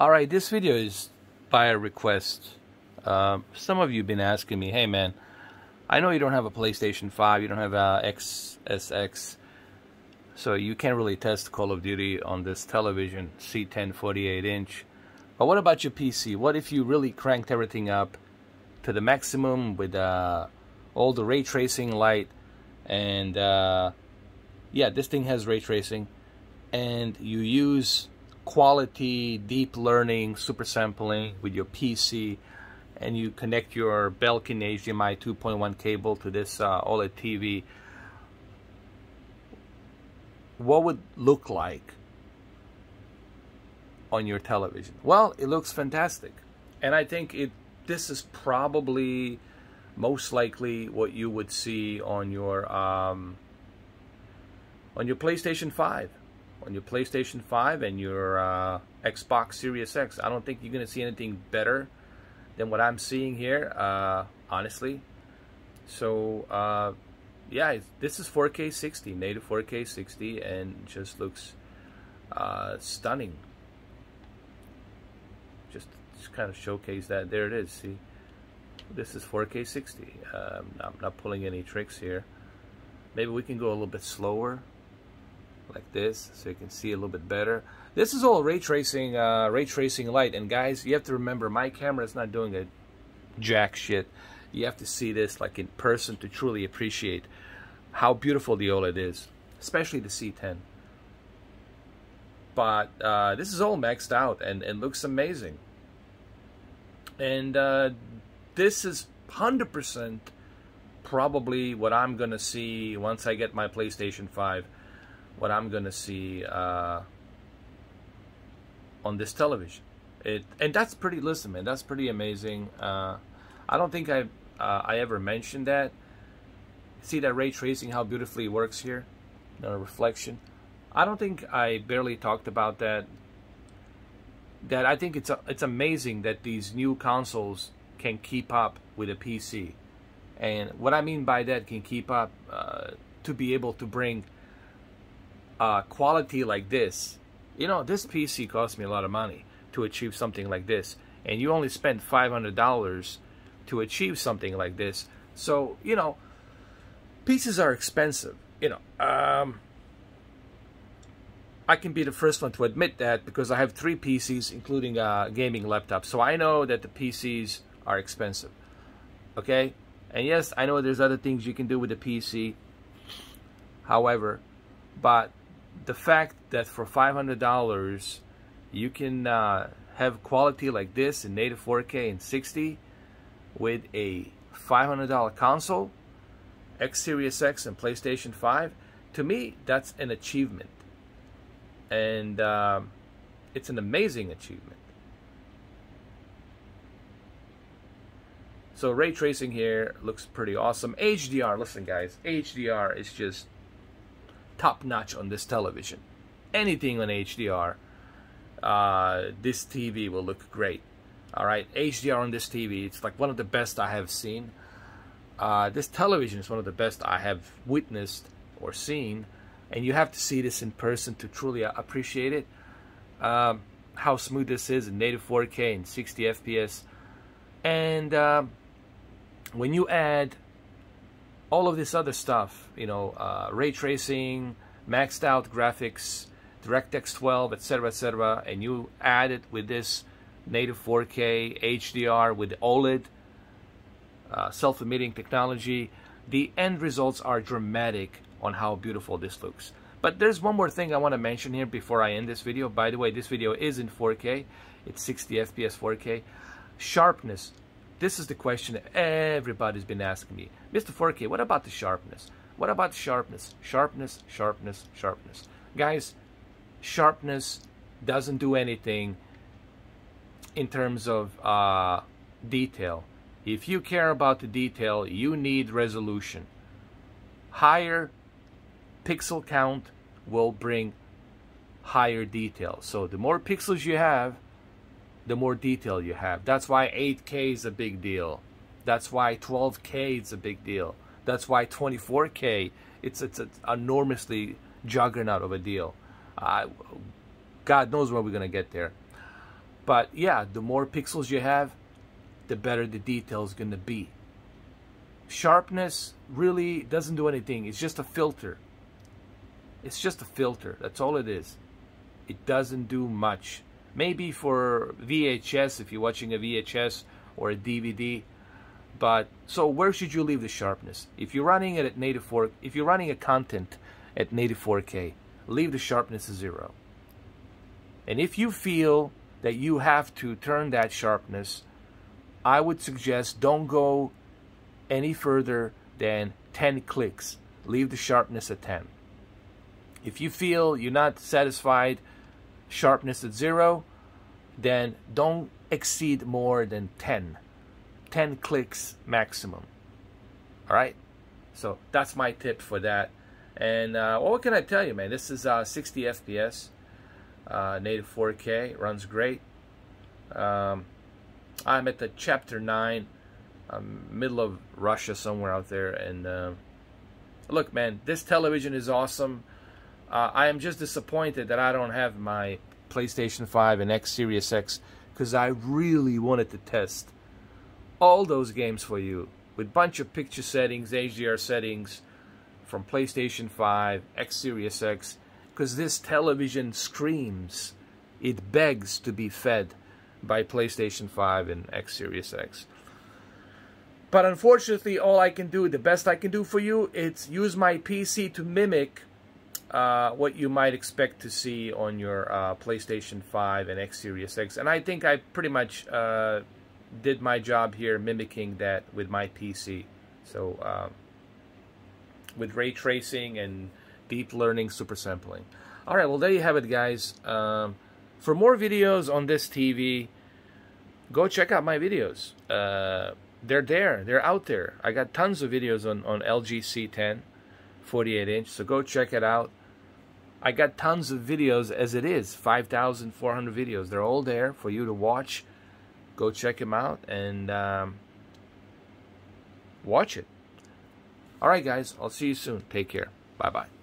Alright, this video is by a request. Some of you have been asking me, hey man, I know you don't have a PlayStation 5, you don't have a XSX, so you can't really test Call of Duty on this television, C10 48-inch. But what about your PC? What if you really cranked everything up to the maximum with all the ray tracing light, and yeah, this thing has ray tracing, and you use quality deep learning super sampling with your PC, and you connect your Belkin HDMI 2.1 cable to this OLED TV? What would look like on your television? Well, it looks fantastic, and I think this is probably most likely what you would see on your PlayStation 5. On your PlayStation 5 and your Xbox Series X. I don't think you're going to see anything better than what I'm seeing here, honestly. So, yeah, this is 4K 60, native 4K 60, and just looks stunning. Just kind of showcase that. There it is, see? This is 4K 60. I'm not pulling any tricks here. Maybe we can go a little bit slower, like this, so you can see a little bit better. This is all ray tracing light, and guys, you have to remember, my camera is not doing a jack shit. You have to see this like in person to truly appreciate how beautiful the OLED is, especially the C10. But this is all maxed out and looks amazing. And this is 100% probably what I'm gonna see once I get my PlayStation 5. What I'm gonna see on this television, and that's pretty. Listen, man, that's pretty amazing. I don't think I ever mentioned that. See that ray tracing, how beautifully it works here, the reflection. I don't think I barely talked about that. That I think it's amazing that these new consoles can keep up with a PC, and what I mean by that, can keep up to be able to bring quality like this. You know, this PC cost me a lot of money to achieve something like this, and you only spent $500 to achieve something like this. So, you know, PCs are expensive. You know, I can be the first one to admit that, because I have 3 PCs, including a gaming laptop. So I know that the PCs are expensive. Okay? And yes, I know there's other things you can do with the PC. However, but the fact that for $500 you can have quality like this in native 4K and 60 with a $500 console, X Series X and PlayStation 5, to me that's an achievement, and it's an amazing achievement. So ray tracing here looks pretty awesome. HDR, listen guys, HDR is just top notch on this television. Anything on HDR, this TV will look great. Alright, HDR on this TV, it's like one of the best I have seen. This television is one of the best I have witnessed or seen, and you have to see this in person to truly appreciate it. How smooth this is in native 4K and 60 FPS. And when you add all of this other stuff, you know, ray tracing, maxed out graphics, DirectX 12, etc., and you add it with this native 4K HDR with OLED self-emitting technology, the end results are dramatic on how beautiful this looks. But there's one more thing I want to mention here before I end this video. By the way, this video is in 4K. It's 60 FPS 4K. Sharpness. This is the question that everybody's been asking me. Mr. 4K, what about the sharpness? What about sharpness? Sharpness, sharpness, sharpness. Guys, sharpness doesn't do anything in terms of detail. If you care about the detail, you need resolution. Higher pixel count will bring higher detail. So the more pixels you have, the more detail you have. That's why 8K is a big deal. That's why 12K is a big deal. That's why 24K, it's an enormously juggernaut of a deal. God knows where we're going to get there. But yeah, the more pixels you have, the better the detail is going to be. Sharpness really doesn't do anything. It's just a filter. It's just a filter. That's all it is. It doesn't do much. Maybe for VHS, if you're watching a VHS or a DVD. But so where should you leave the sharpness? If you're running it at native 4, if you're running a content at native 4K, leave the sharpness to 0. And if you feel that you have to turn that sharpness, I would suggest don't go any further than 10 clicks. Leave the sharpness at 10. If you feel you're not satisfied, sharpness at 0, then don't exceed more than 10 clicks maximum. All right, so that's my tip for that. And what can I tell you, man? This is 60 FPS, native 4K, runs great. I'm at the chapter 9, middle of Russia somewhere out there, and look, man, this television is awesome. I am just disappointed that I don't have my PlayStation 5 and X Series X, because I really wanted to test all those games for you with bunch of picture settings, HDR settings from PlayStation 5, X Series X, because this television screams, it begs to be fed by PlayStation 5 and X Series X. But unfortunately, all I can do, the best I can do for you, it's use my PC to mimic what you might expect to see on your PlayStation 5 and X Series X. And I think I pretty much did my job here mimicking that with my PC. So with ray tracing and deep learning super sampling. Alright, well there you have it, guys. For more videos on this TV, go check out my videos. They're there. They're out there. I got tons of videos on LG's C10 48-inch, so go check it out. I got tons of videos as it is, 5,400 videos. They're all there for you to watch. Go check them out and watch it. Alright, guys. I'll see you soon. Take care. Bye-bye.